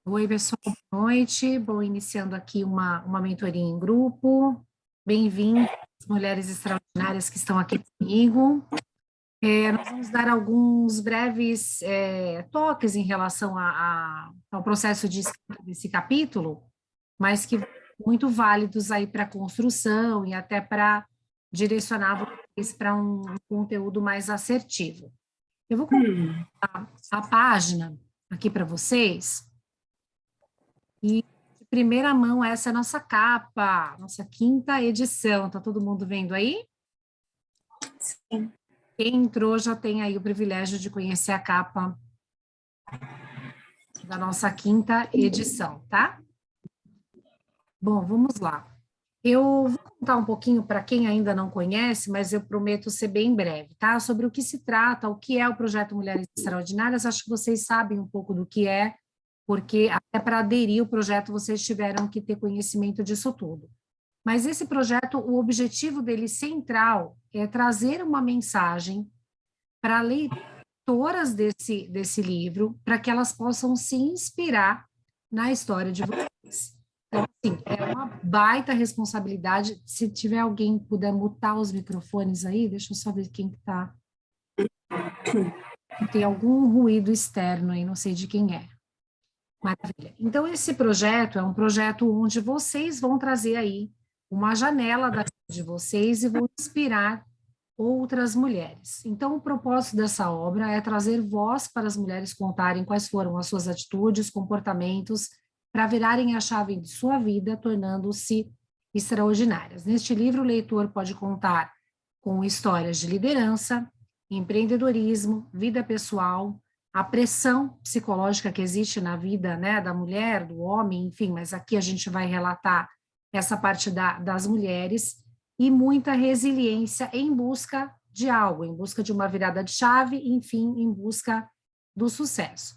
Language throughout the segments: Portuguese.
Oi, pessoal, boa noite. Vou iniciando aqui uma mentoria em grupo. Bem-vindas, mulheres extraordinárias que estão aqui comigo. Nós vamos dar alguns breves toques em relação ao processo de escrita desse capítulo, mas que muito válidos aí para a construção e até para direcionar vocês para um conteúdo mais assertivo. Eu vou colocar a página aqui para vocês. E de primeira mão, essa é a nossa capa, nossa 5ª edição. Tá todo mundo vendo aí? Sim. Quem entrou já tem aí o privilégio de conhecer a capa da nossa 5ª edição, tá? Bom, vamos lá. Eu vou contar um pouquinho para quem ainda não conhece, mas eu prometo ser bem breve, tá? Sobre o que se trata, o que é o Projeto Mulheres Extraordinárias. Acho que vocês sabem um pouco do que é, porque até para aderir ao projeto vocês tiveram que ter conhecimento disso tudo. Mas esse projeto, o objetivo dele central é trazer uma mensagem para leitoras desse livro, para que elas possam se inspirar na história de vocês. Então, assim, é uma baita responsabilidade. Se tiver alguém que puder mutar os microfones aí, deixa eu só ver quem está. Tem algum ruído externo aí, não sei de quem é. Maravilha. Então, esse projeto é um projeto onde vocês vão trazer aí uma janela da vida de vocês e vão inspirar outras mulheres. Então, o propósito dessa obra é trazer voz para as mulheres contarem quais foram as suas atitudes, comportamentos, para virarem a chave de sua vida, tornando-se extraordinárias. Neste livro, o leitor pode contar com histórias de liderança, empreendedorismo, vida pessoal, a pressão psicológica que existe na vida, né, da mulher, do homem, enfim, mas aqui a gente vai relatar essa parte das mulheres, e muita resiliência em busca de algo, em busca de uma virada de chave, enfim, em busca do sucesso.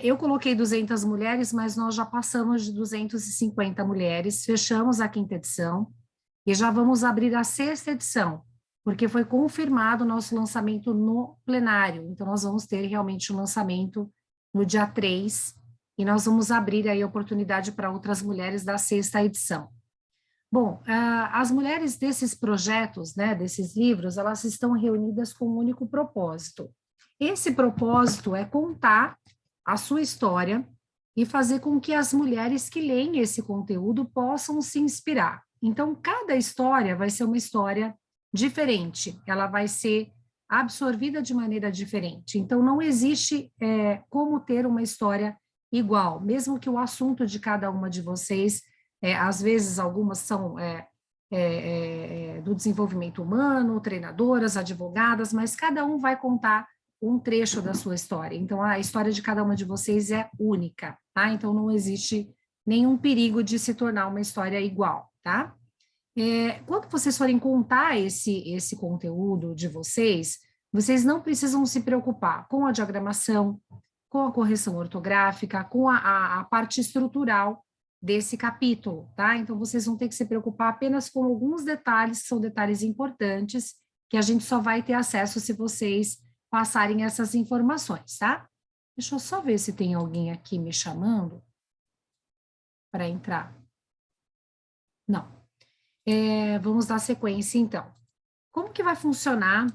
Eu coloquei 200 mulheres, mas nós já passamos de 250 mulheres, fechamos a 5ª edição, e já vamos abrir a 6ª edição, porque foi confirmado o nosso lançamento no plenário. Então, nós vamos ter realmente um lançamento no dia 3, e nós vamos abrir aí a oportunidade para outras mulheres da 6ª edição. Bom, as mulheres desses projetos, né, desses livros, elas estão reunidas com um único propósito. Esse propósito é contar a sua história e fazer com que as mulheres que leem esse conteúdo possam se inspirar. Então, cada história vai ser uma história diferente, ela vai ser absorvida de maneira diferente. Então, não existe como ter uma história igual, mesmo que o assunto de cada uma de vocês, às vezes algumas são do desenvolvimento humano, treinadoras, advogadas, mas cada um vai contar um trecho da sua história. Então, a história de cada uma de vocês é única, tá? Então, não existe nenhum perigo de se tornar uma história igual, tá? Quando vocês forem contar esse conteúdo de vocês, vocês não precisam se preocupar com a diagramação, com a correção ortográfica, com a parte estrutural desse capítulo, tá? Então, vocês vão ter que se preocupar apenas com alguns detalhes, que são detalhes importantes, que a gente só vai ter acesso se vocês passarem essas informações, tá? Deixa eu só ver se tem alguém aqui me chamando para entrar. Não. Vamos dar sequência, então. Como que vai funcionar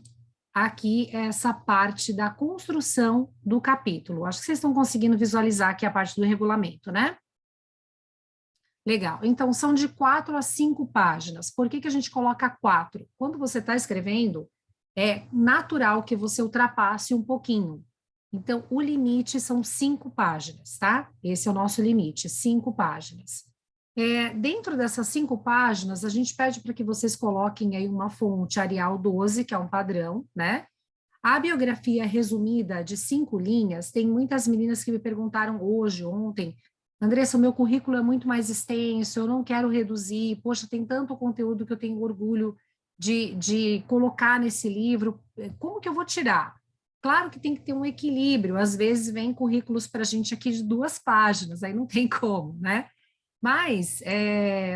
aqui essa parte da construção do capítulo? Acho que vocês estão conseguindo visualizar aqui a parte do regulamento, né? Legal. Então, são de 4 a 5 páginas. Por que a gente coloca 4? Quando você está escrevendo, é natural que você ultrapasse um pouquinho. Então, o limite são 5 páginas, tá? Esse é o nosso limite, 5 páginas. Dentro dessas 5 páginas, a gente pede para que vocês coloquem aí uma fonte Arial 12, que é um padrão, né? A biografia resumida de 5 linhas, tem muitas meninas que me perguntaram hoje, ontem, Andressa, o meu currículo é muito mais extenso, eu não quero reduzir, poxa, tem tanto conteúdo que eu tenho orgulho de colocar nesse livro, como que eu vou tirar? Claro que tem que ter um equilíbrio, às vezes vem currículos para a gente aqui de 2 páginas, aí não tem como, né? Mas,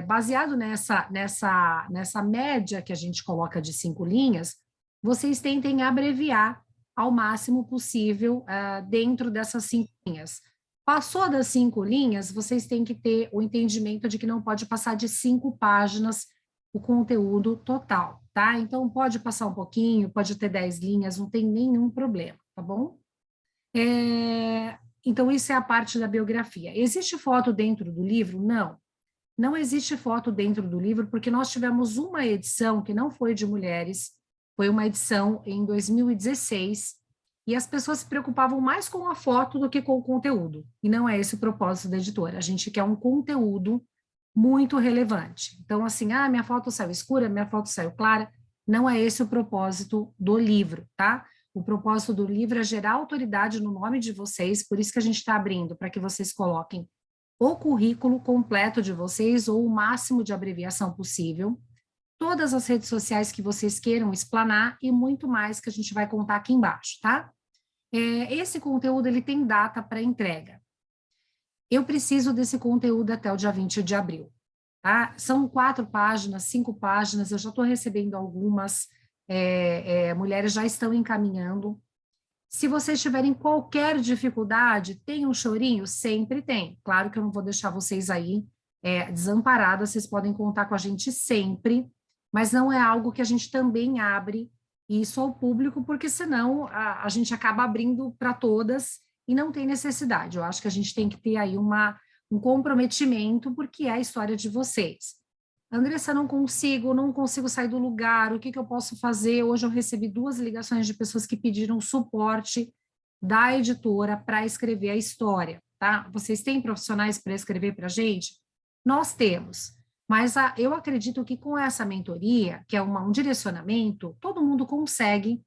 baseado nessa média que a gente coloca de 5 linhas, vocês tentem abreviar ao máximo possível dentro dessas 5 linhas. Passou das 5 linhas, vocês têm que ter o entendimento de que não pode passar de 5 páginas o conteúdo total, tá? Então, pode passar um pouquinho, pode ter 10 linhas, não tem nenhum problema, tá bom? Então, isso é a parte da biografia. Existe foto dentro do livro? Não. Não existe foto dentro do livro, porque nós tivemos uma edição que não foi de mulheres, foi uma edição em 2016, e as pessoas se preocupavam mais com a foto do que com o conteúdo. E não é esse o propósito da editora. A gente quer um conteúdo muito relevante. Então, assim, minha foto saiu escura, minha foto saiu clara. Não é esse o propósito do livro, tá? O propósito do livro é gerar autoridade no nome de vocês, por isso que a gente está abrindo para que vocês coloquem o currículo completo de vocês ou o máximo de abreviação possível, todas as redes sociais que vocês queiram explanar e muito mais que a gente vai contar aqui embaixo, tá? Esse conteúdo, ele tem data para entrega. Eu preciso desse conteúdo até o dia 20 de abril, tá? São 4 páginas, 5 páginas, eu já estou recebendo algumas, mulheres já estão encaminhando. Se vocês tiverem qualquer dificuldade, tem um chorinho? Sempre tem. Claro que eu não vou deixar vocês aí desamparadas, vocês podem contar com a gente sempre, mas não é algo que a gente também abre isso ao público, porque senão a gente acaba abrindo para todas e não tem necessidade. Eu acho que a gente tem que ter aí um comprometimento, porque é a história de vocês. Andressa, não consigo sair do lugar, o que eu posso fazer? Hoje eu recebi 2 ligações de pessoas que pediram suporte da editora para escrever a história, tá? Vocês têm profissionais para escrever para a gente? Nós temos, mas eu acredito que com essa mentoria, que é um direcionamento, todo mundo consegue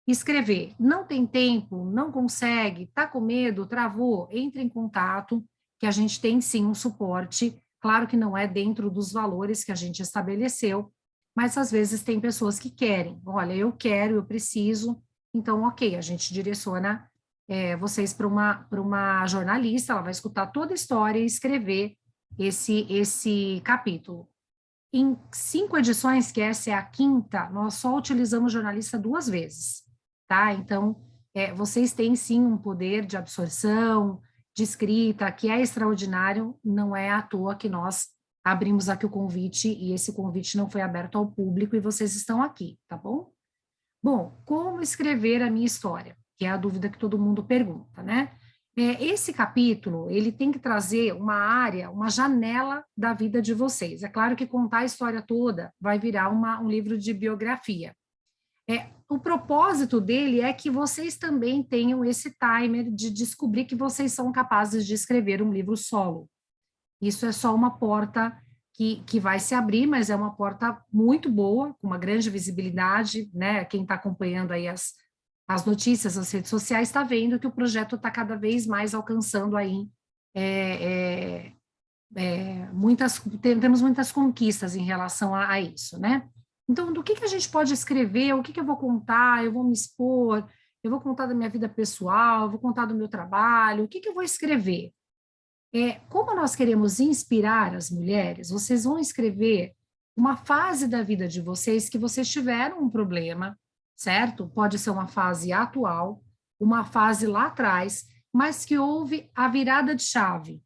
escrever. Não tem tempo, não consegue, está com medo, travou, entre em contato, que a gente tem sim um suporte. Claro que não é dentro dos valores que a gente estabeleceu, mas às vezes tem pessoas que querem. Olha, eu quero, eu preciso, então, ok, a gente direciona vocês para uma jornalista, ela vai escutar toda a história e escrever esse capítulo. Em 5 edições, que essa é a 5ª, nós só utilizamos jornalista 2 vezes, tá? Então, vocês têm sim um poder de absorção, de escrita, que é extraordinário, não é à toa que nós abrimos aqui o convite, e esse convite não foi aberto ao público, e vocês estão aqui, tá bom? Bom, como escrever a minha história? Que é a dúvida que todo mundo pergunta, né? Esse capítulo, ele tem que trazer uma área, uma janela da vida de vocês. É claro que contar a história toda vai virar um livro de biografia. O propósito dele é que vocês também tenham esse timer de descobrir que vocês são capazes de escrever um livro solo. Isso é só uma porta que vai se abrir, mas é uma porta muito boa, com uma grande visibilidade, né? Quem está acompanhando aí as notícias, as redes sociais, está vendo que o projeto está cada vez mais alcançando aí temos muitas conquistas em relação a isso, né? Então, do que a gente pode escrever, o que eu vou contar, eu vou me expor, eu vou contar da minha vida pessoal, eu vou contar do meu trabalho, o que eu vou escrever? Como nós queremos inspirar as mulheres, vocês vão escrever uma fase da vida de vocês que vocês tiveram um problema, certo? Pode ser uma fase atual, uma fase lá atrás, mas que houve a virada de chave.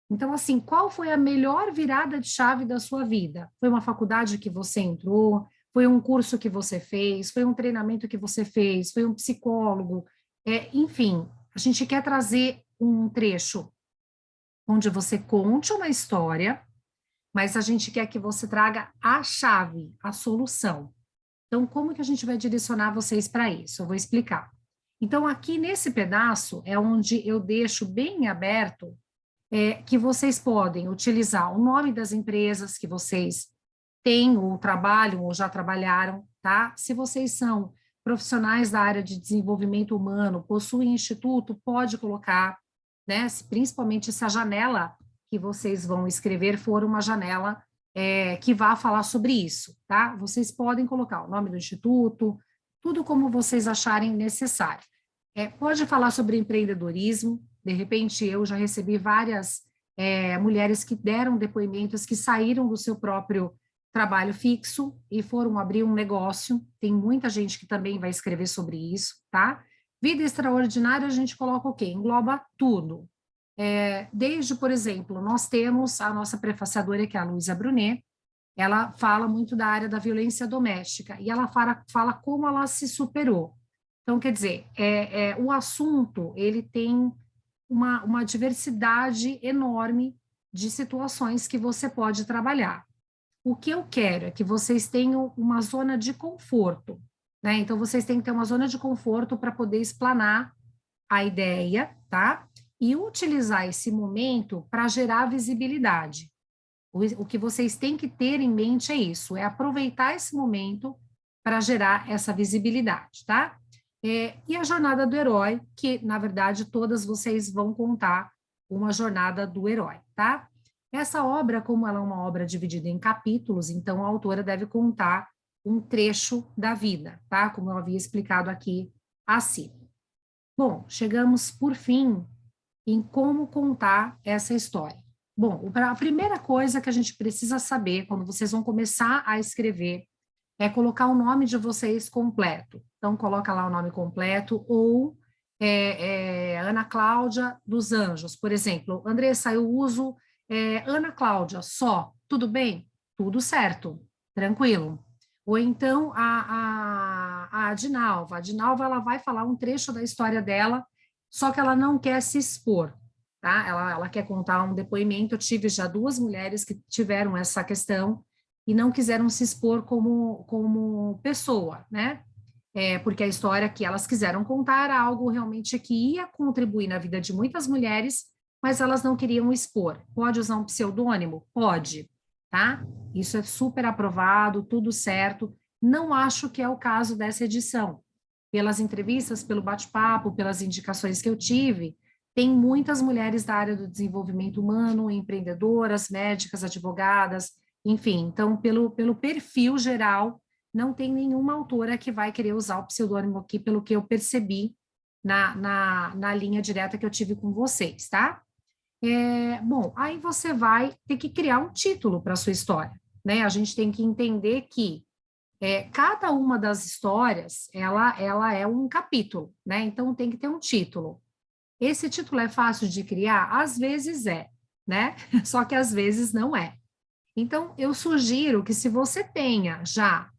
Então, assim, qual foi a melhor virada de chave da sua vida? Foi uma faculdade que você entrou? Foi um curso que você fez? Foi um treinamento que você fez? Foi um psicólogo? Enfim, a gente quer trazer um trecho onde você conte uma história, mas a gente quer que você traga a chave, a solução. Então, como que a gente vai direcionar vocês para isso? Eu vou explicar. Então, aqui nesse pedaço é onde eu deixo bem aberto que vocês podem utilizar o nome das empresas que vocês têm ou trabalham ou já trabalharam, tá? Se vocês são profissionais da área de desenvolvimento humano, possuem instituto, pode colocar, né? Principalmente se a janela que vocês vão escrever for uma janela que vá falar sobre isso, tá? Vocês podem colocar o nome do instituto, tudo como vocês acharem necessário. Pode falar sobre empreendedorismo. De repente, eu já recebi várias mulheres que deram depoimentos, que saíram do seu próprio trabalho fixo e foram abrir um negócio. Tem muita gente que também vai escrever sobre isso, tá? Vida extraordinária, a gente coloca o quê? Engloba tudo. Desde, por exemplo, nós temos a nossa prefaciadora, que é a Luísa Brunet, ela fala muito da área da violência doméstica, e ela fala como ela se superou. Então, quer dizer, o assunto, ele tem uma diversidade enorme de situações que você pode trabalhar. O que eu quero é que vocês tenham uma zona de conforto, né? Então, vocês têm que ter uma zona de conforto para poder explanar a ideia, tá? E utilizar esse momento para gerar visibilidade. O que vocês têm que ter em mente é isso, é aproveitar esse momento para gerar essa visibilidade, tá? E a jornada do herói, que, na verdade, todas vocês vão contar uma jornada do herói, tá? Essa obra, como ela é uma obra dividida em capítulos, então a autora deve contar um trecho da vida, tá? Como eu havia explicado aqui acima. Bom, chegamos, por fim, em como contar essa história. Bom, a primeira coisa que a gente precisa saber quando vocês vão começar a escrever é colocar o nome de vocês completo. Então, coloca lá o nome completo, ou Ana Cláudia dos Anjos, por exemplo. Andressa, eu uso Ana Cláudia só, tudo bem? Tudo certo, tranquilo. Ou então a Adinalva. A Adinalva, ela vai falar um trecho da história dela, só que ela não quer se expor, tá? Ela quer contar um depoimento. Eu tive já 2 mulheres que tiveram essa questão e não quiseram se expor como pessoa, né? Porque a história que elas quiseram contar era algo realmente que ia contribuir na vida de muitas mulheres, mas elas não queriam expor. Pode usar um pseudônimo? Pode, tá? Isso é super aprovado, tudo certo. Não acho que é o caso dessa edição. Pelas entrevistas, pelo bate-papo, pelas indicações que eu tive, tem muitas mulheres da área do desenvolvimento humano, empreendedoras, médicas, advogadas, enfim. Então, pelo perfil geral, não tem nenhuma autora que vai querer usar o pseudônimo aqui, pelo que eu percebi na linha direta que eu tive com vocês, tá? Bom, aí você vai ter que criar um título para a sua história, né? A gente tem que entender que cada uma das histórias, ela é um capítulo, né? Então, tem que ter um título. Esse título é fácil de criar? Às vezes é, né? Só que às vezes não é. Então, eu sugiro que se você tenha já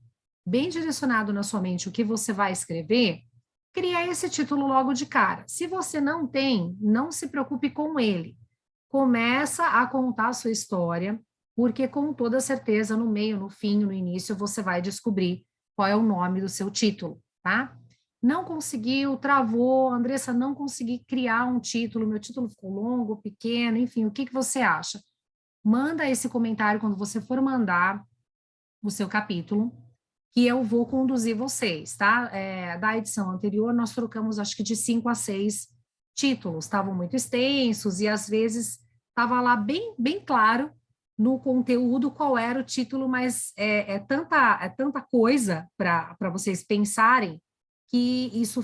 bem direcionado na sua mente o que você vai escrever, cria esse título logo de cara. Se você não tem, não se preocupe com ele. Começa a contar a sua história, porque com toda certeza, no meio, no fim, no início, você vai descobrir qual é o nome do seu título, tá? Não conseguiu, travou, Andressa, não consegui criar um título, meu título ficou longo, pequeno, enfim, o que você acha? Manda esse comentário quando você for mandar o seu capítulo, que eu vou conduzir vocês, tá? Da edição anterior, nós trocamos, acho que de 5 a 6 títulos, estavam muito extensos, e às vezes estava lá bem claro no conteúdo qual era o título, mas é tanta coisa para vocês pensarem que isso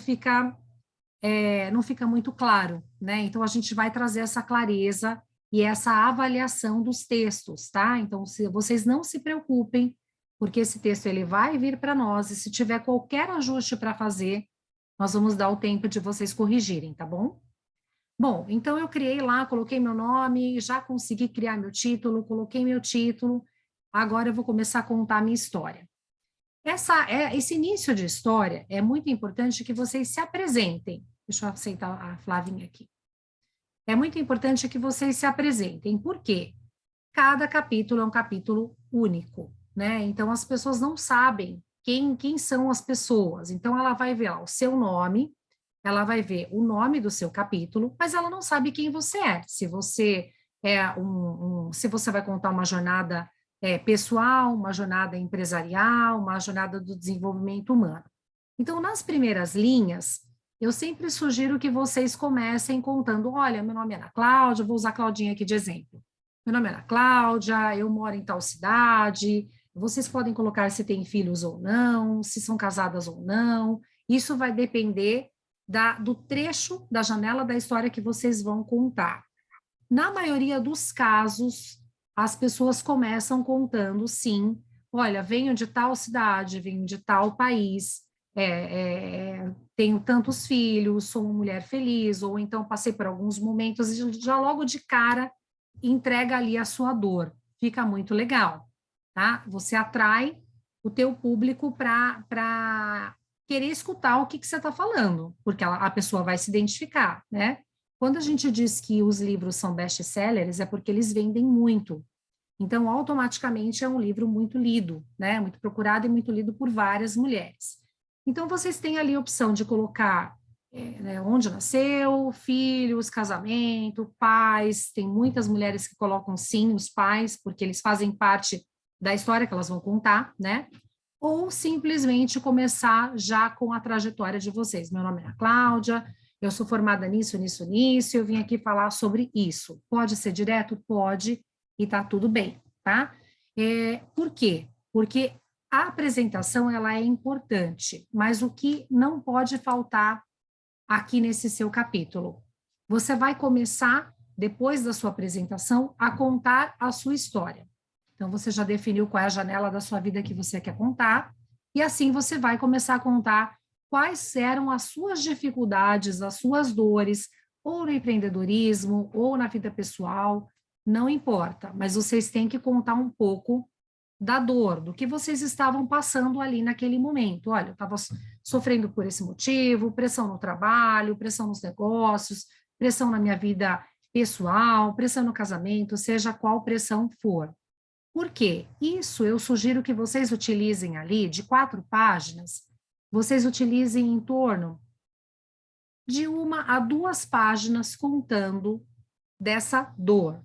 não fica muito claro, né? Então, a gente vai trazer essa clareza e essa avaliação dos textos, tá? Então, vocês não se preocupem, porque esse texto ele vai vir para nós, e se tiver qualquer ajuste para fazer, nós vamos dar o tempo de vocês corrigirem, tá bom? Bom, então eu criei lá, coloquei meu nome, já consegui criar meu título, coloquei meu título, agora eu vou começar a contar a minha história. Esse início de história é muito importante que vocês se apresentem. Deixa eu aceitar a Flavinha aqui. É muito importante que vocês se apresentem, porque cada capítulo é um capítulo único, né? Então, as pessoas não sabem quem são as pessoas. Então, ela vai ver lá o seu nome, ela vai ver o nome do seu capítulo, mas ela não sabe quem você é. Se você se você vai contar uma jornada pessoal, uma jornada empresarial, uma jornada do desenvolvimento humano. Então, nas primeiras linhas, eu sempre sugiro que vocês comecem contando, olha, meu nome é Ana Cláudia, vou usar a Claudinha aqui de exemplo. Meu nome é Ana Cláudia, eu moro em tal cidade, vocês podem colocar se têm filhos ou não, se são casadas ou não, isso vai depender do trecho da janela da história que vocês vão contar. Na maioria dos casos, as pessoas começam contando, sim, olha, venho de tal cidade, venho de tal país, tenho tantos filhos, sou uma mulher feliz, ou então passei por alguns momentos e já logo de cara entrega ali a sua dor. Fica muito legal, tá? Você atrai o teu público para querer escutar o que você está falando, porque a pessoa vai se identificar, né? Quando a gente diz que os livros são best-sellers, é porque eles vendem muito. Então, automaticamente é um livro muito lido, né? Muito procurado e muito lido por várias mulheres. Então, vocês têm ali a opção de colocar né, onde nasceu, filhos, casamento, pais. Tem muitas mulheres que colocam sim os pais, porque eles fazem parte da história que elas vão contar, né? Ou simplesmente começar já com a trajetória de vocês. Meu nome é Cláudia, eu sou formada nisso, nisso, nisso, eu vim aqui falar sobre isso. Pode ser direto? Pode, e tá tudo bem, tá? Por quê? Porque a apresentação, ela é importante, mas o que não pode faltar aqui nesse seu capítulo? Você vai começar, depois da sua apresentação, a contar a sua história. Então, você já definiu qual é a janela da sua vida que você quer contar, e assim você vai começar a contar quais eram as suas dificuldades, as suas dores, ou no empreendedorismo, ou na vida pessoal, não importa, mas vocês têm que contar um pouco da dor, do que vocês estavam passando ali naquele momento. Olha, eu estava sofrendo por esse motivo, pressão no trabalho, pressão nos negócios, pressão na minha vida pessoal, pressão no casamento, seja qual pressão for. Por quê? Isso eu sugiro que vocês utilizem ali, de 4 páginas, vocês utilizem em torno de 1 a 2 páginas contando dessa dor,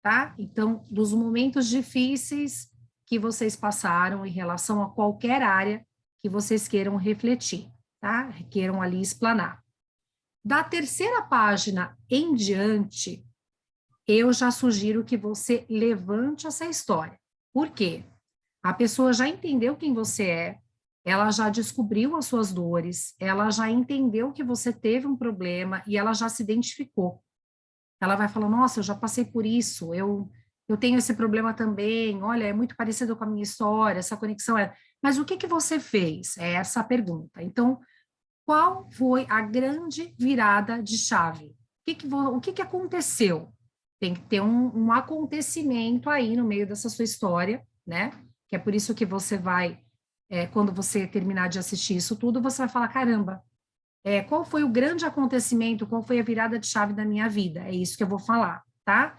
tá? Então, dos momentos difíceis que vocês passaram em relação a qualquer área que vocês queiram refletir, tá? Queiram ali explanar. Da 3ª página em diante, eu já sugiro que você levante essa história. Por quê? A pessoa já entendeu quem você é, ela já descobriu as suas dores, ela já entendeu que você teve um problema e ela já se identificou. Ela vai falar, nossa, eu já passei por isso, eu tenho esse problema também, olha, é muito parecido com a minha história, essa conexão é... Mas o que que você fez? É essa a pergunta. Então, qual foi a grande virada de chave? O que que aconteceu? Tem que ter um acontecimento aí no meio dessa sua história, né? Que é por isso que você vai, quando você terminar de assistir isso tudo, você vai falar, caramba, qual foi o grande acontecimento, qual foi a virada de chave da minha vida? É isso que eu vou falar, tá?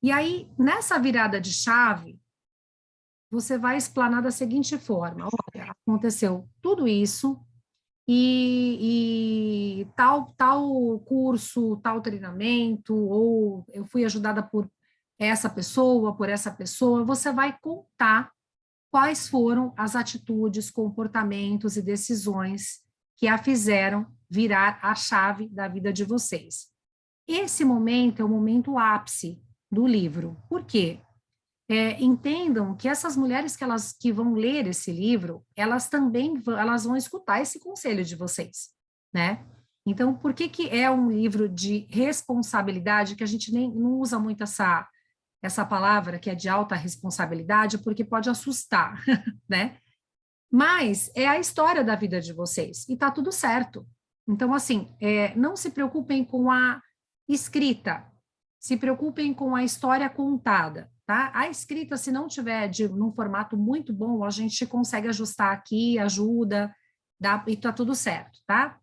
E aí, nessa virada de chave, você vai explanar da seguinte forma: olha, aconteceu tudo isso, e tal curso, tal treinamento, ou eu fui ajudada por essa pessoa, você vai contar quais foram as atitudes, comportamentos e decisões que a fizeram virar a chave da vida de vocês. Esse momento é o momento ápice do livro. Por quê? Entendam que essas mulheres que vão ler esse livro, elas também elas vão escutar esse conselho de vocês, né? Então, por que que é um livro de responsabilidade, que a gente nem não usa muito essa palavra, que é de alta responsabilidade, porque pode assustar, né? Mas é a história da vida de vocês, e tá tudo certo. Então, assim, não se preocupem com a escrita, se preocupem com a história contada, tá? A escrita, se não tiver num formato muito bom, a gente consegue ajustar aqui, ajuda, e tá tudo certo, tá?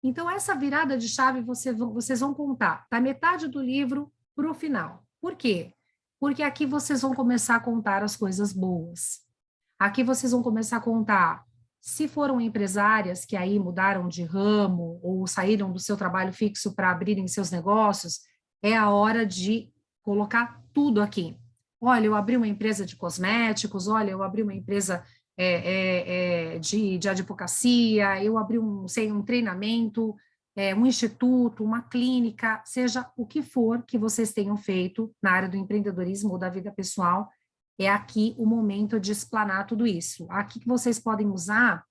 Então, essa virada de chave vocês vão contar da metade do livro para o final. Por quê? Porque aqui vocês vão começar a contar as coisas boas. Aqui vocês vão começar a contar se foram empresárias que aí mudaram de ramo ou saíram do seu trabalho fixo para abrirem seus negócios, é a hora de colocar tudo aqui. Olha, eu abri uma empresa de cosméticos, olha, eu abri uma empresa de advocacia, eu abri um treinamento, um instituto, uma clínica, seja o que for que vocês tenham feito na área do empreendedorismo ou da vida pessoal, é aqui o momento de explanar tudo isso. Aqui que vocês podem usar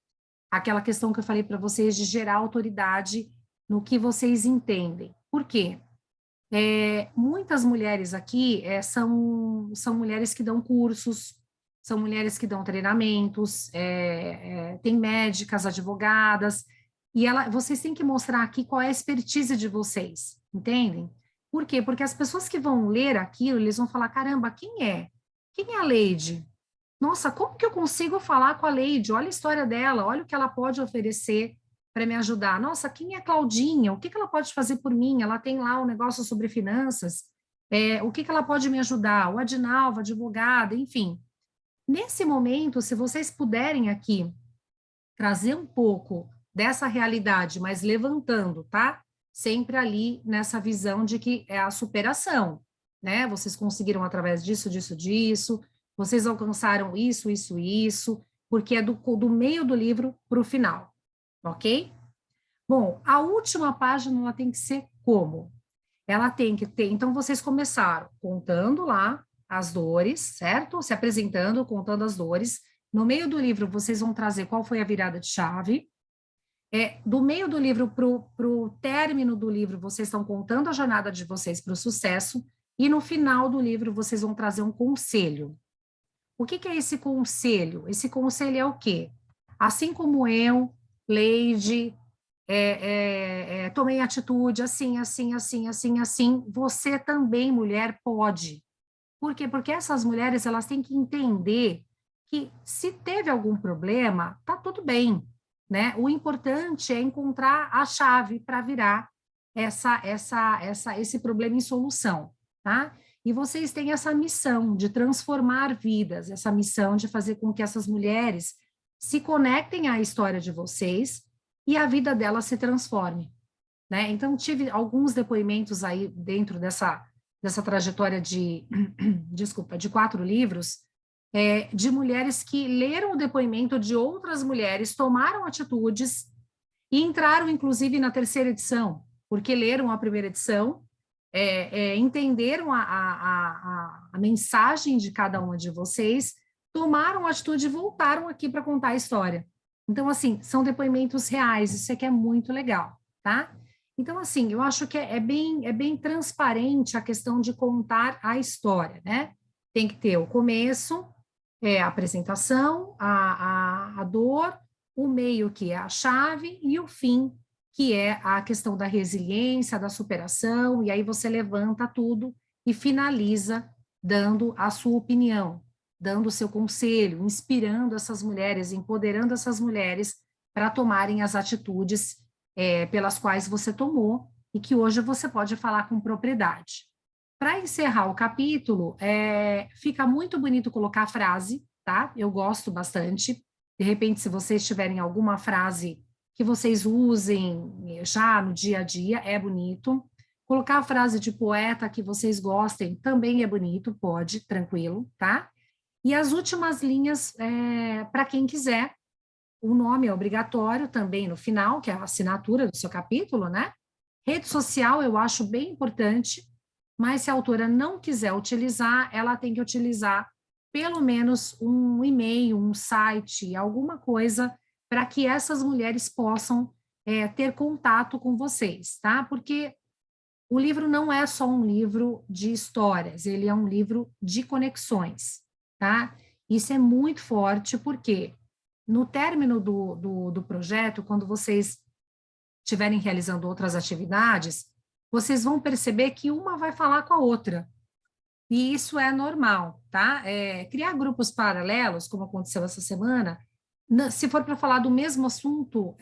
aquela questão que eu falei para vocês de gerar autoridade no que vocês entendem. Por quê? Muitas mulheres aqui são mulheres que dão cursos, são mulheres que dão treinamentos, tem médicas, advogadas, e vocês têm que mostrar aqui qual é a expertise de vocês, entendem? Por quê? Porque as pessoas que vão ler aquilo, eles vão falar, caramba, quem é? Quem é a Leide? Nossa, como que eu consigo falar com a Leide? Olha a história dela, olha o que ela pode oferecer para me ajudar. Nossa, quem é a Claudinha? O que ela pode fazer por mim? Ela tem lá um negócio sobre finanças. O que ela pode me ajudar? O Adinalva, advogada, enfim. Nesse momento, se vocês puderem aqui trazer um pouco dessa realidade, mas levantando, tá? Sempre ali nessa visão de que é a superação, né? Vocês conseguiram através disso, disso, disso, vocês alcançaram isso, isso, isso, porque é do meio do livro para o final, ok? Bom, a última página ela tem que ser como? Ela tem que ter, então vocês começaram contando lá as dores, certo? Se apresentando, contando as dores. No meio do livro, vocês vão trazer qual foi a virada de chave. Do meio do livro para o término do livro, vocês estão contando a jornada de vocês para o sucesso. E no final do livro, vocês vão trazer um conselho. O que é esse conselho? Esse conselho é o quê? Assim como eu, Leide, tomei atitude assim, assim, assim, assim, assim, você também, mulher, pode. Por quê? Porque essas mulheres, elas têm que entender que se teve algum problema, tá tudo bem, né? O importante é encontrar a chave para virar esse problema em solução, tá? E vocês têm essa missão de transformar vidas, essa missão de fazer com que essas mulheres se conectem à história de vocês e a vida delas se transforme, né? Então, tive alguns depoimentos aí dentro dessa trajetória de 4 livros, de mulheres que leram o depoimento de outras mulheres, tomaram atitudes e entraram, inclusive, na 3ª edição, porque leram a 1ª edição, entenderam a mensagem de cada uma de vocês, tomaram atitude e voltaram aqui para contar a história. Então, assim, são depoimentos reais, isso aqui é muito legal, tá? Então, assim, eu acho que é bem transparente a questão de contar a história, né? Tem que ter o começo, a apresentação, a dor, o meio, que é a chave, e o fim, que é a questão da resiliência, da superação, e aí você levanta tudo e finaliza dando a sua opinião, dando o seu conselho, inspirando essas mulheres, empoderando essas mulheres para tomarem as atitudes pelas quais você tomou e que hoje você pode falar com propriedade. Para encerrar o capítulo, fica muito bonito colocar a frase, tá? Eu gosto bastante. De repente, se vocês tiverem alguma frase que vocês usem já no dia a dia, é bonito. Colocar a frase de poeta que vocês gostem também é bonito, pode, tranquilo, tá? E as últimas linhas, para quem quiser, o nome é obrigatório também no final, que é a assinatura do seu capítulo, né? Rede social eu acho bem importante, mas se a autora não quiser utilizar, ela tem que utilizar pelo menos um e-mail, um site, alguma coisa para que essas mulheres possam ter contato com vocês, tá? Porque o livro não é só um livro de histórias, ele é um livro de conexões, tá? Isso é muito forte, porque no término do projeto, quando vocês estiverem realizando outras atividades, vocês vão perceber que uma vai falar com a outra. E isso é normal, tá? Criar grupos paralelos, como aconteceu essa semana, se for para falar do mesmo assunto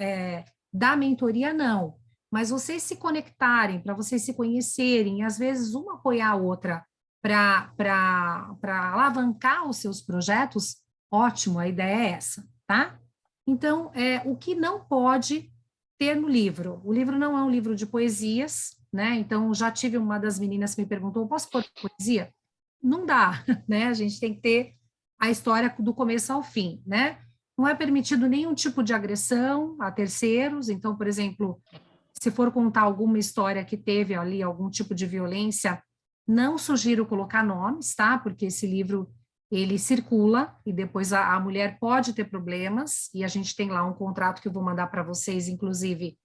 da mentoria, não. Mas vocês se conectarem, para vocês se conhecerem, e às vezes uma apoiar a outra para alavancar os seus projetos, ótimo, a ideia é essa, tá? Então, o que não pode ter no livro? O livro não é um livro de poesias, né? Então, já tive uma das meninas que me perguntou, posso pôr poesia? Não dá, né? A gente tem que ter a história do começo ao fim, né? Não é permitido nenhum tipo de agressão a terceiros. Então, por exemplo, se for contar alguma história que teve ali algum tipo de violência, não sugiro colocar nomes, tá? Porque esse livro, ele circula e depois a mulher pode ter problemas, e a gente tem lá um contrato que eu vou mandar para vocês, inclusive,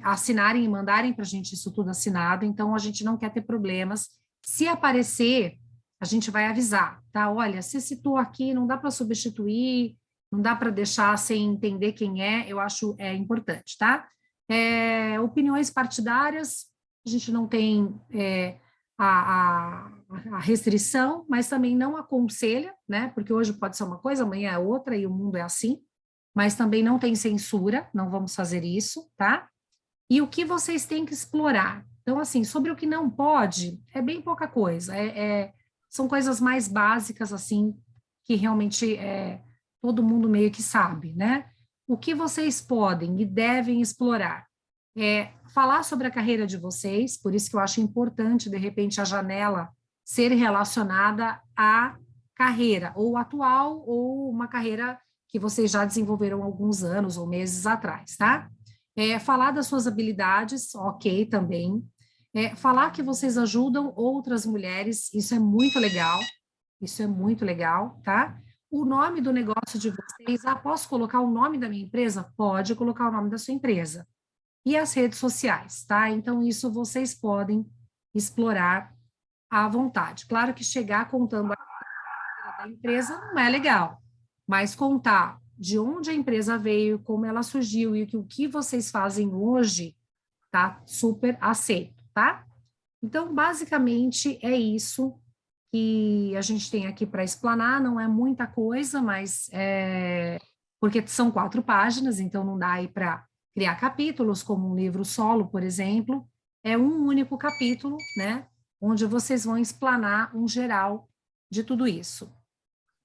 assinarem e mandarem para a gente isso tudo assinado, então a gente não quer ter problemas. Se aparecer a gente vai avisar, tá? Olha, você citou aqui, não dá para substituir, não dá para deixar sem entender quem é, eu acho importante, tá? Opiniões partidárias, a gente não tem a restrição, mas também não aconselha, né? Porque hoje pode ser uma coisa, amanhã é outra e o mundo é assim, mas também não tem censura, não vamos fazer isso, tá? E o que vocês têm que explorar? Então, assim, sobre o que não pode, é bem pouca coisa, são coisas mais básicas, assim, que realmente todo mundo meio que sabe, né? O que vocês podem e devem explorar? Falar sobre a carreira de vocês, por isso que eu acho importante, de repente, a janela ser relacionada à carreira, ou atual, ou uma carreira que vocês já desenvolveram há alguns anos ou meses atrás, tá? Falar das suas habilidades, ok, também. Falar que vocês ajudam outras mulheres, isso é muito legal, tá? O nome do negócio de vocês, posso colocar o nome da minha empresa? Pode colocar o nome da sua empresa. E as redes sociais, tá? Então, isso vocês podem explorar à vontade. Claro que chegar contando a história da empresa não é legal, mas contar de onde a empresa veio, como ela surgiu e o que vocês fazem hoje, tá super aceito, tá? Então, basicamente, é isso que a gente tem aqui para explanar, não é muita coisa, mas porque são 4 páginas, então não dá aí para criar capítulos, como um livro solo, por exemplo, é um único capítulo, né, onde vocês vão explanar um geral de tudo isso.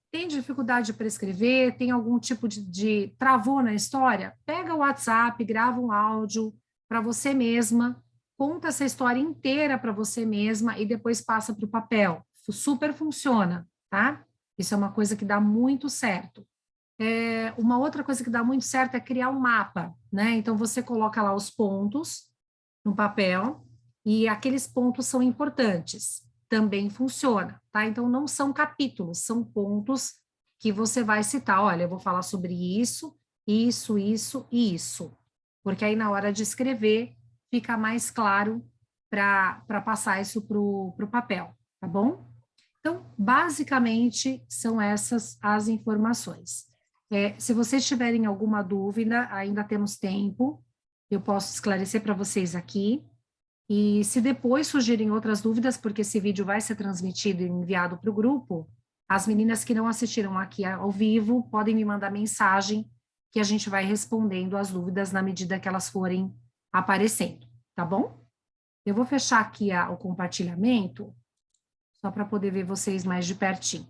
Tem dificuldade para escrever? Tem algum tipo de travou na história? Pega o WhatsApp, grava um áudio para você mesma, conta essa história inteira para você mesma e depois passa para o papel. Super funciona, tá? Isso é uma coisa que dá muito certo. Uma outra coisa que dá muito certo é criar um mapa, né? Então você coloca lá os pontos no papel e aqueles pontos são importantes. Também funciona, tá? Então não são capítulos, são pontos que você vai citar. Olha, eu vou falar sobre isso, isso, isso e isso. Porque aí na hora de escrever fica mais claro para passar isso para o papel, tá bom? Então, basicamente, são essas as informações. Se vocês tiverem alguma dúvida, ainda temos tempo, eu posso esclarecer para vocês aqui. E se depois surgirem outras dúvidas, porque esse vídeo vai ser transmitido e enviado para o grupo, as meninas que não assistiram aqui ao vivo podem me mandar mensagem que a gente vai respondendo as dúvidas na medida que elas forem aparecendo, tá bom? Eu vou fechar aqui o compartilhamento, só para poder ver vocês mais de pertinho.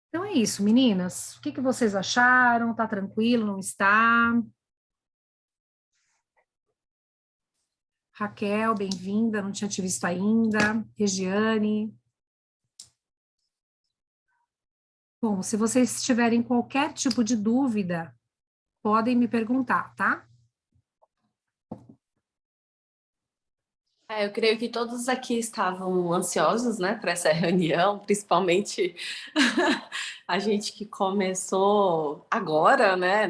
Então é isso, meninas. O que vocês acharam? Tá tranquilo, não está? Raquel, bem-vinda, não tinha te visto ainda. Regiane. Bom, se vocês tiverem qualquer tipo de dúvida, podem me perguntar, tá? Eu creio que todos aqui estavam ansiosos, né, para essa reunião, principalmente a gente que começou agora, né,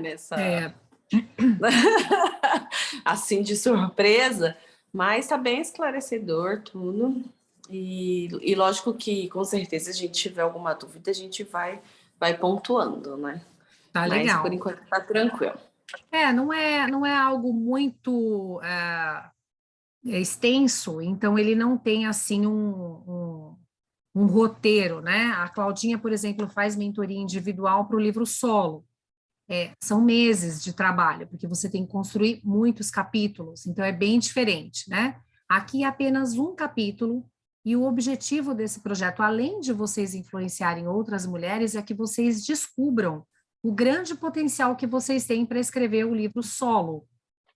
assim de surpresa, mas está bem esclarecedor tudo. E lógico que com certeza se a gente tiver alguma dúvida, a gente vai pontuando, né? Tá Mas legal. por enquanto tá tranquilo. Não é algo muito extenso, então ele não tem assim um roteiro, né? A Claudinha, por exemplo, faz mentoria individual para o livro solo. São meses de trabalho, porque você tem que construir muitos capítulos, então é bem diferente, né? Aqui é apenas um capítulo, e o objetivo desse projeto, além de vocês influenciarem outras mulheres, é que vocês descubram o grande potencial que vocês têm para escrever o livro solo,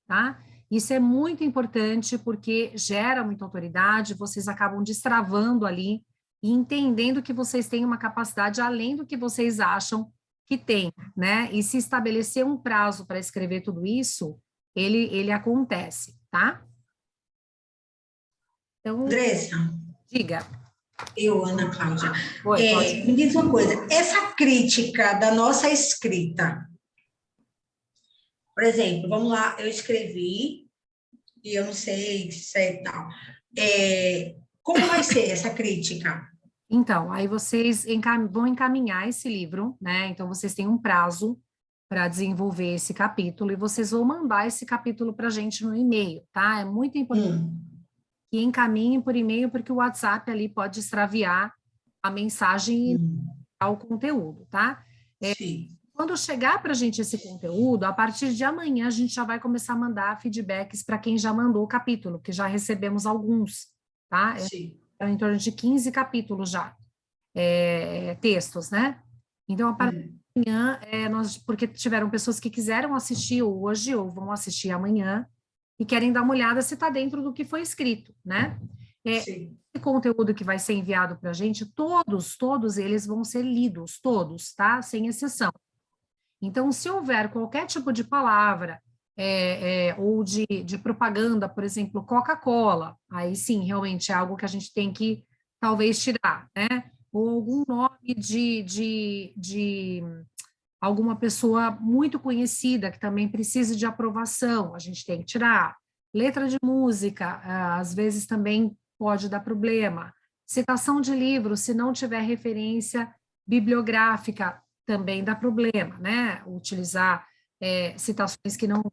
tá? Isso é muito importante porque gera muita autoridade, vocês acabam destravando ali e entendendo que vocês têm uma capacidade além do que vocês acham que tem, né? E se estabelecer um prazo para escrever tudo isso, ele acontece, tá? Então, Andressa, diga. Ana Cláudia, Oi, me diz uma coisa, essa crítica da nossa escrita, por exemplo, vamos lá, eu escrevi e eu não sei se é tal, como vai ser essa crítica? Então, aí vocês vão encaminhar esse livro, né? Então, vocês têm um prazo para desenvolver esse capítulo e vocês vão mandar esse capítulo para a gente no e-mail, tá? É muito importante que encaminhem por e-mail, porque o WhatsApp ali pode extraviar a mensagem e o conteúdo, tá? Sim. Quando chegar para a gente esse conteúdo, a partir de amanhã a gente já vai começar a mandar feedbacks para quem já mandou o capítulo, que já recebemos alguns, tá? Sim. Em torno de 15 capítulos já, textos, né? Então, a partir de amanhã, porque tiveram pessoas que quiseram assistir hoje ou vão assistir amanhã e querem dar uma olhada se está dentro do que foi escrito, né? Sim. Esse conteúdo que vai ser enviado para a gente, todos eles vão ser lidos, todos, tá? Sem exceção. Então, se houver qualquer tipo de palavra ou de propaganda, por exemplo, Coca-Cola, aí sim, realmente é algo que a gente tem que talvez tirar, né? Ou algum nome de alguma pessoa muito conhecida que também precise de aprovação, a gente tem que tirar. Letra de música, às vezes também pode dar problema. Citação de livro, se não tiver referência bibliográfica, também dá problema, né? Utilizar citações que não,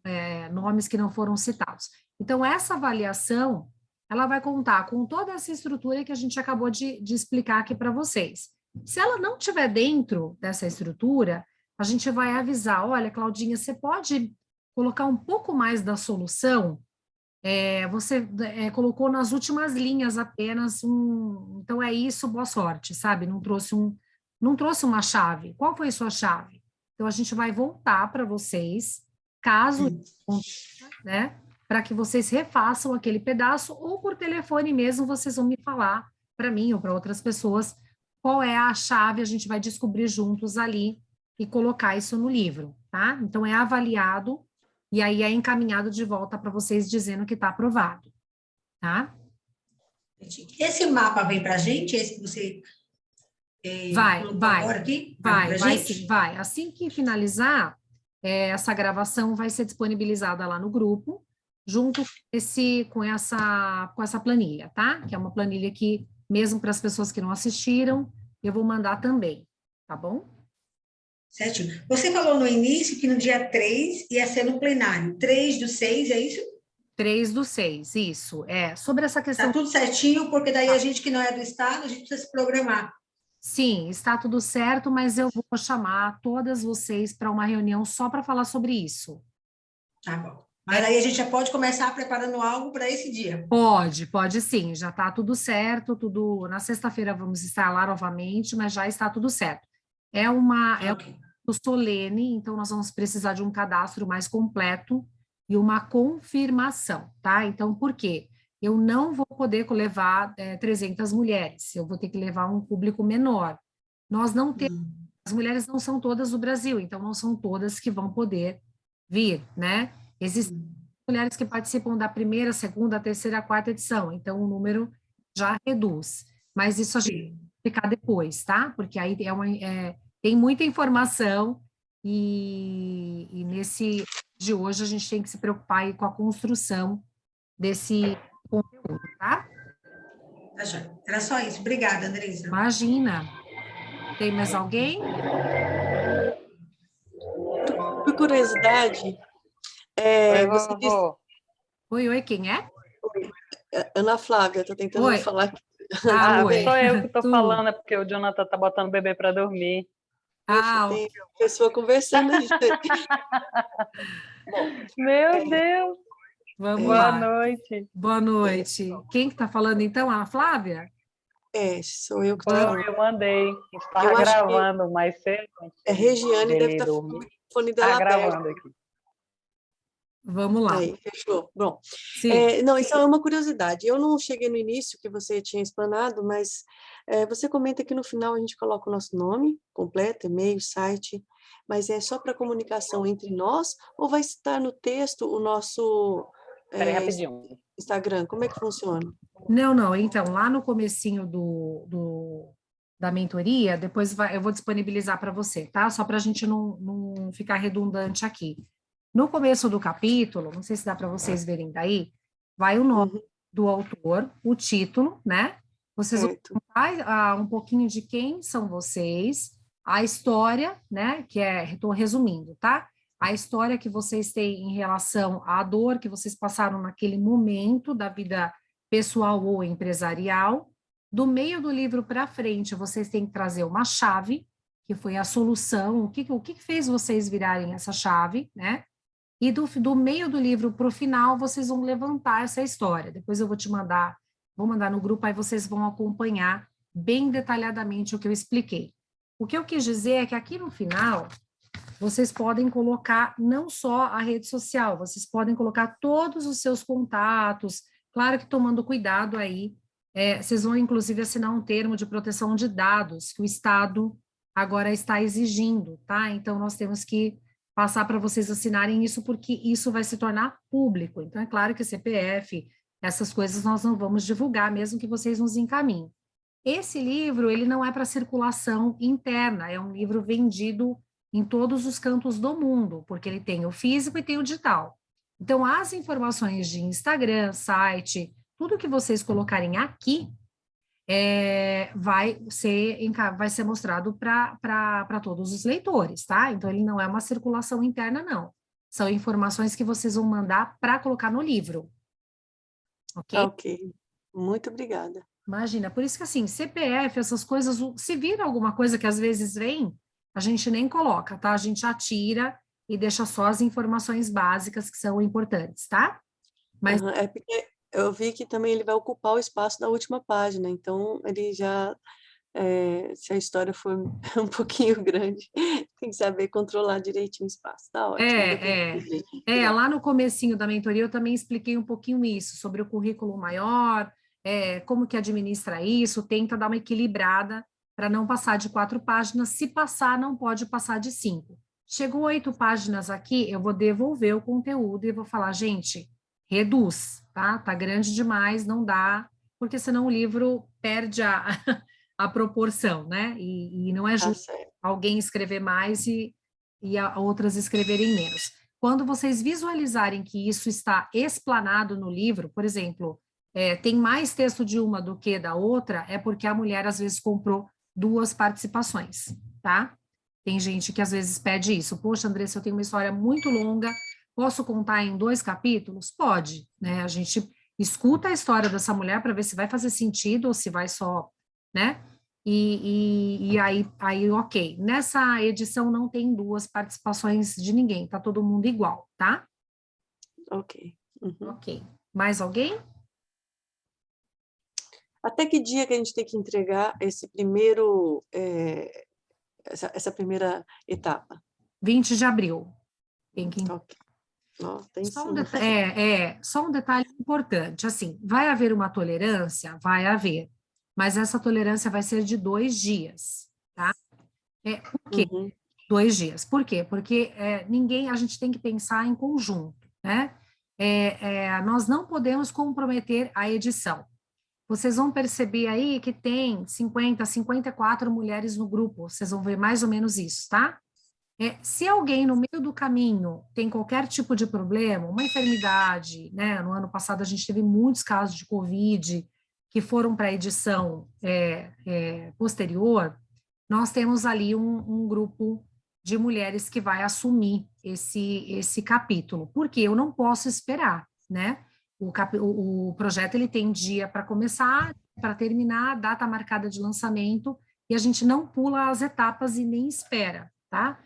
nomes que não foram citados. Então, essa avaliação, ela vai contar com toda essa estrutura que a gente acabou de explicar aqui para vocês. Se ela não estiver dentro dessa estrutura, a gente vai avisar, olha, Claudinha, você pode colocar um pouco mais da solução? Você colocou nas últimas linhas apenas então é isso, boa sorte, sabe? Não trouxe uma chave. Qual foi a sua chave? Então, a gente vai voltar para vocês, caso aconteça, né? Para que vocês refaçam aquele pedaço, ou por telefone mesmo, vocês vão me falar para mim ou para outras pessoas qual é a chave, a gente vai descobrir juntos ali e colocar isso no livro, tá? Então, é avaliado e aí é encaminhado de volta para vocês dizendo que está aprovado, tá? Esse mapa vem para a gente, esse que você colocou agora aqui? Vai sim, vai. Assim que finalizar, essa gravação vai ser disponibilizada lá no grupo, junto com essa planilha, tá? Que é uma planilha que, mesmo para as pessoas que não assistiram, eu vou mandar também, tá bom? Certinho. Você falou no início que no dia 3 ia ser no plenário. 3/6, é isso? 3/6, isso. Sobre essa questão... Tá tudo certinho, porque daí a gente que não é do Estado, a gente precisa se programar. Sim, está tudo certo, mas eu vou chamar todas vocês para uma reunião só para falar sobre isso. Tá bom. Mas aí a gente já pode começar preparando algo para esse dia. Pode sim, já está tudo certo, tudo. Na sexta-feira vamos estar lá novamente, mas já está tudo certo. É um solene, então nós vamos precisar de um cadastro mais completo e uma confirmação, tá? Então, por quê? Eu não vou poder levar 300 mulheres, eu vou ter que levar um público menor. Nós não temos, as mulheres não são todas do Brasil, então não são todas que vão poder vir, né? Existem mulheres que participam da primeira, segunda, terceira, quarta edição, então o número já reduz. Mas isso a gente vai explicar depois, tá? Porque aí tem muita informação e nesse de hoje a gente tem que se preocupar aí com a construção desse conteúdo, tá? Tá já. Era só isso. Obrigada, Andressa. Imagina. Tem mais alguém? Por curiosidade, você disse... Oi, quem é? Ana Flávia, estou tentando falar. Oi. Sou eu que estou falando, é porque o Jonathan está botando o bebê para dormir. Poxa, tem pessoa conversando aí. Meu Deus! Vamos Boa lá. noite. Boa noite. Quem que está falando então? A Flávia? Sou eu que estou falando. Eu mandei. Estava gravando mais cedo. Regiane deve estar com o telefone dela gravando aberto. aqui. Vamos lá. Aí, fechou. Bom, Sim. não, isso é uma curiosidade. Eu não cheguei no início, que você tinha explanado, mas você comenta que no final a gente coloca o nosso nome completo, e-mail, site, mas é só para comunicação entre nós, ou vai estar no texto o nosso Instagram? Como é que funciona? Não. Então, lá no comecinho da mentoria, depois eu vou disponibilizar para você, tá? Só para a gente não ficar redundante aqui. No começo do capítulo, não sei se dá para vocês verem daí, vai o nome do autor, o título, né? Vocês vão Certo. contar um pouquinho de quem são vocês, a história, né, que estou resumindo, tá? A história que vocês têm em relação à dor que vocês passaram naquele momento da vida pessoal ou empresarial. Do meio do livro para frente, vocês têm que trazer uma chave, que foi a solução, o que fez vocês virarem essa chave, né? E do meio do livro para o final, vocês vão levantar essa história. Depois eu vou mandar no grupo, aí vocês vão acompanhar bem detalhadamente o que eu expliquei. O que eu quis dizer é que aqui no final, vocês podem colocar não só a rede social, vocês podem colocar todos os seus contatos, claro que tomando cuidado aí, vocês vão inclusive assinar um termo de proteção de dados que o Estado agora está exigindo, tá? Então, nós temos que passar para vocês assinarem isso, porque isso vai se tornar público. Então, é claro que CPF, essas coisas nós não vamos divulgar, mesmo que vocês nos encaminhem. Esse livro, ele não é para circulação interna, é um livro vendido em todos os cantos do mundo, porque ele tem o físico e tem o digital. Então, as informações de Instagram, site, tudo que vocês colocarem aqui, vai ser mostrado para todos os leitores, tá? Então, ele não é uma circulação interna, não. São informações que vocês vão mandar para colocar no livro. Ok? Ok. Muito obrigada. Imagina, por isso que assim, CPF, essas coisas, se vira alguma coisa que às vezes vem, a gente nem coloca, tá? A gente atira e deixa só as informações básicas que são importantes, tá? Mas É porque eu vi que também ele vai ocupar o espaço da última página, então ele já, se a história for um pouquinho grande, tem que saber controlar direitinho o espaço. Tá ótimo, depois eu vejo direito. lá no comecinho da mentoria eu também expliquei um pouquinho isso, sobre o currículo maior, como que administra isso, tenta dar uma equilibrada para não passar de 4 páginas, se passar, não pode passar de 5. Chegou 8 páginas aqui, eu vou devolver o conteúdo e vou falar, gente, reduz, tá? Tá grande demais, não dá, porque senão o livro perde a proporção, né? E não é Tá justo certo. alguém escrever mais e outras escreverem menos. Quando vocês visualizarem que isso está explanado no livro, por exemplo, tem mais texto de uma do que da outra, é porque a mulher às vezes comprou 2 participações, tá? Tem gente que às vezes pede isso. Poxa, Andressa, eu tenho uma história muito longa, posso contar em 2 capítulos? Pode, né? A gente escuta a história dessa mulher para ver se vai fazer sentido ou se vai só, né? E aí, ok. Nessa edição não tem 2 participações de ninguém, tá todo mundo igual, tá? Ok. Uhum. Ok. Mais alguém? Até que dia que a gente tem que entregar esse primeiro, essa primeira etapa? 20 de abril. Tem que Ok. Nossa, tem Só sim. só um detalhe importante, assim, vai haver uma tolerância? Vai haver, mas essa tolerância vai ser de 2 dias, tá? Por quê? Uhum. 2 dias. Por quê? Porque a gente tem que pensar em conjunto, né? Nós não podemos comprometer a edição. Vocês vão perceber aí que tem 54 mulheres no grupo, vocês vão ver mais ou menos isso, tá? Se alguém no meio do caminho tem qualquer tipo de problema, uma enfermidade, né? No ano passado a gente teve muitos casos de Covid que foram para a edição posterior, nós temos ali um grupo de mulheres que vai assumir esse capítulo, porque eu não posso esperar, né? O projeto ele tem dia para começar, para terminar, data marcada de lançamento, e a gente não pula as etapas e nem espera, tá?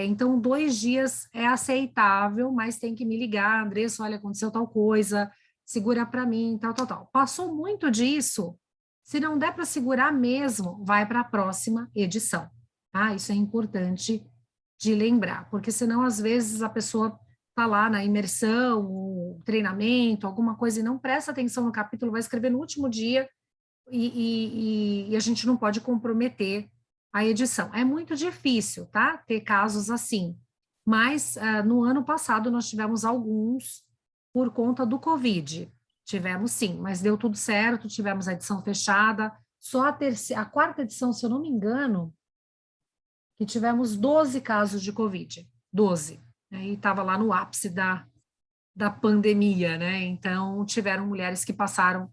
Então, 2 dias é aceitável, mas tem que me ligar, Andressa, olha, aconteceu tal coisa, segura para mim, tal. Passou muito disso, se não der para segurar mesmo, vai para a próxima edição, tá? Isso é importante de lembrar, porque senão, às vezes, a pessoa está lá na imersão, o treinamento, alguma coisa, e não presta atenção no capítulo, vai escrever no último dia, e a gente não pode comprometer a edição. É muito difícil, tá? Ter casos assim. Mas no ano passado nós tivemos alguns por conta do Covid. Tivemos sim, mas deu tudo certo, tivemos a edição fechada. Só a quarta edição, se eu não me engano, que tivemos 12 casos de Covid. 12. E estava lá no ápice da pandemia, né? Então, tiveram mulheres que passaram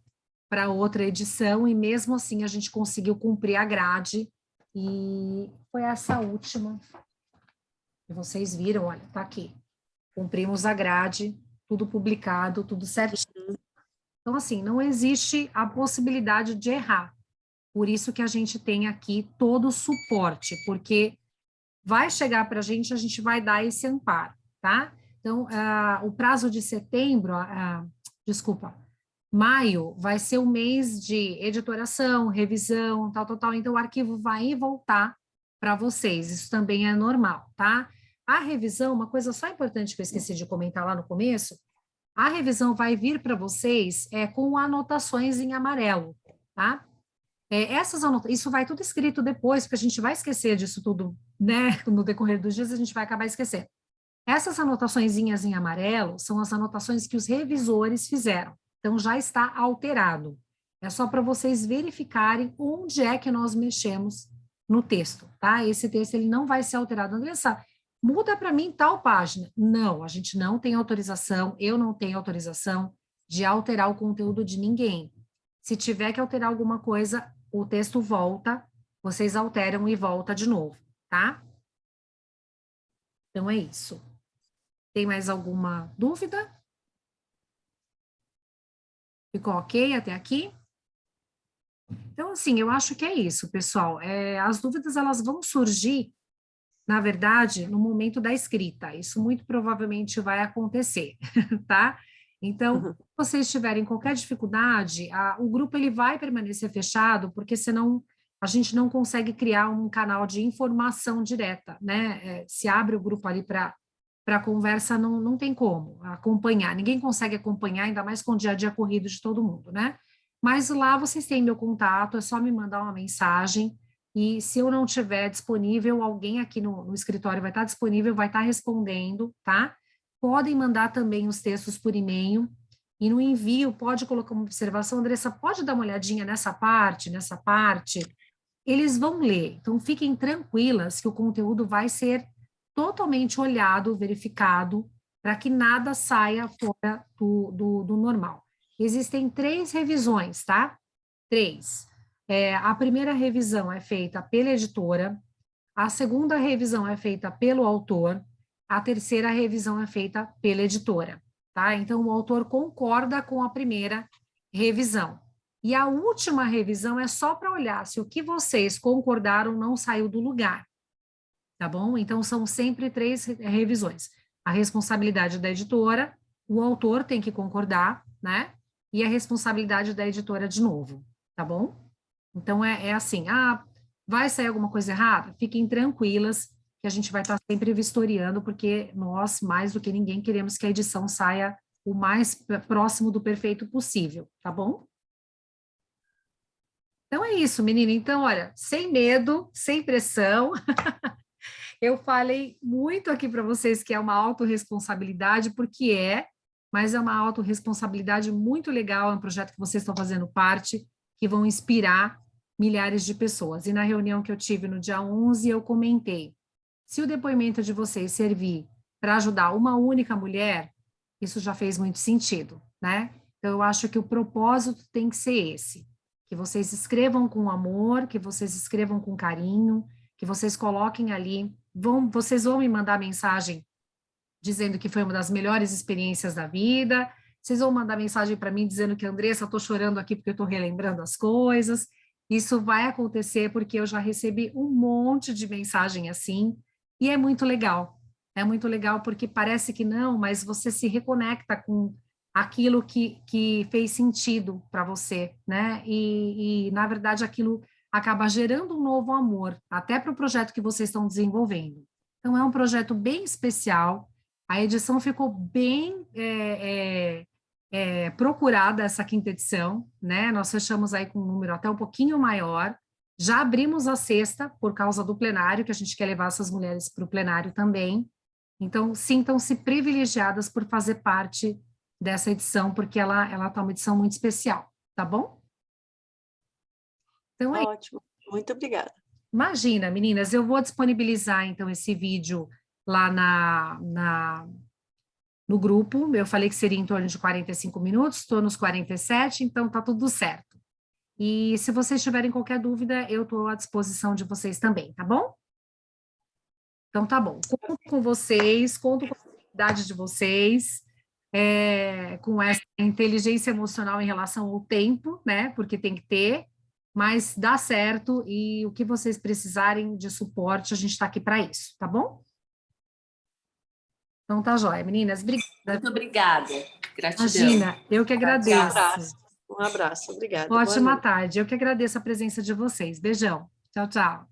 para outra edição, e mesmo assim a gente conseguiu cumprir a grade, e foi essa última que vocês viram, olha, tá aqui. Cumprimos a grade, tudo publicado, tudo certinho. Então, assim, não existe a possibilidade de errar. Por isso que a gente tem aqui todo o suporte, porque vai chegar para a gente vai dar esse amparo, tá? Então, o prazo de setembro, desculpa, maio vai ser o mês de editoração, revisão, tal. Então, o arquivo vai ir voltar para vocês. Isso também é normal, tá? A revisão, uma coisa só importante que eu esqueci de comentar lá no começo, a revisão vai vir para vocês com anotações em amarelo, tá? Isso vai tudo escrito depois, porque a gente vai esquecer disso tudo, né? No decorrer dos dias, a gente vai acabar esquecendo. Essas anotaçõezinhas em amarelo são as anotações que os revisores fizeram. Então, já está alterado. É só para vocês verificarem onde é que nós mexemos no texto, tá? Esse texto, ele não vai ser alterado. Andressa, muda para mim tal página. Não, a gente não tem autorização, eu não tenho autorização de alterar o conteúdo de ninguém. Se tiver que alterar alguma coisa, o texto volta, vocês alteram e volta de novo, tá? Então, é isso. Tem mais alguma dúvida? Ficou ok até aqui? Então, assim, eu acho que é isso, pessoal. As dúvidas, elas vão surgir, na verdade, no momento da escrita. Isso muito provavelmente vai acontecer, tá? Então, se vocês tiverem qualquer dificuldade, o grupo ele vai permanecer fechado, porque senão a gente não consegue criar um canal de informação direta, né? Se abre o grupo ali para conversa, não tem como acompanhar, ninguém consegue acompanhar, ainda mais com o dia a dia corrido de todo mundo, né? Mas lá vocês têm meu contato, é só me mandar uma mensagem, e se eu não estiver disponível, alguém aqui no escritório vai estar disponível, vai estar respondendo, tá? Podem mandar também os textos por e-mail, e no envio pode colocar uma observação, Andressa, pode dar uma olhadinha nessa parte, eles vão ler, então fiquem tranquilas que o conteúdo vai ser totalmente olhado, verificado, para que nada saia fora do normal. Existem 3 revisões, tá? 3. A primeira revisão é feita pela editora, a segunda revisão é feita pelo autor, a terceira revisão é feita pela editora, tá? Então, o autor concorda com a primeira revisão. E a última revisão é só para olhar se o que vocês concordaram não saiu do lugar, tá bom? Então, são sempre 3 revisões. A responsabilidade da editora, o autor tem que concordar, né? E a responsabilidade da editora de novo, tá bom? Então, é assim, vai sair alguma coisa errada? Fiquem tranquilas, que a gente vai estar sempre vistoriando, porque nós, mais do que ninguém, queremos que a edição saia o mais próximo do perfeito possível, tá bom? Então, é isso, menina. Então, olha, sem medo, sem pressão. Eu falei muito aqui para vocês que é uma autorresponsabilidade, porque mas é uma autorresponsabilidade muito legal, é um projeto que vocês estão fazendo parte, que vão inspirar milhares de pessoas. E na reunião que eu tive no dia 11, eu comentei, se o depoimento de vocês servir para ajudar uma única mulher, isso já fez muito sentido, né? Então, eu acho que o propósito tem que ser esse, que vocês escrevam com amor, que vocês escrevam com carinho, que vocês coloquem ali, vocês vão me mandar mensagem dizendo que foi uma das melhores experiências da vida, vocês vão mandar mensagem para mim dizendo que, Andressa, eu estou chorando aqui porque eu estou relembrando as coisas. Isso vai acontecer porque eu já recebi um monte de mensagem assim, e é muito legal. É muito legal porque parece que não, mas você se reconecta com aquilo que fez sentido para você, né? Na verdade, aquilo acaba gerando um novo amor, até para o projeto que vocês estão desenvolvendo. Então, é um projeto bem especial, a edição ficou bem procurada, essa 5ª edição, né? Nós fechamos aí com um número até um pouquinho maior, já abrimos a 6ª, por causa do plenário, que a gente quer levar essas mulheres para o plenário também. Então, sintam-se privilegiadas por fazer parte dessa edição, porque ela tá uma edição muito especial, tá bom? Então, Ótimo, muito obrigada. Imagina, meninas, eu vou disponibilizar, então, esse vídeo lá no grupo. Eu falei que seria em torno de 45 minutos, estou nos 47, então tá tudo certo. E se vocês tiverem qualquer dúvida, eu estou à disposição de vocês também, tá bom? Então tá bom. Conto com vocês, conto com a habilidade de vocês, com essa inteligência emocional em relação ao tempo, né? Porque tem que ter, mas dá certo e o que vocês precisarem de suporte, a gente está aqui para isso, tá bom? Então tá jóia, meninas. Obrigada. Muito obrigada. Gratidão. Imagina, eu que agradeço. Um abraço, obrigada. Ótima tarde. Eu que agradeço a presença de vocês. Beijão. Tchau, tchau.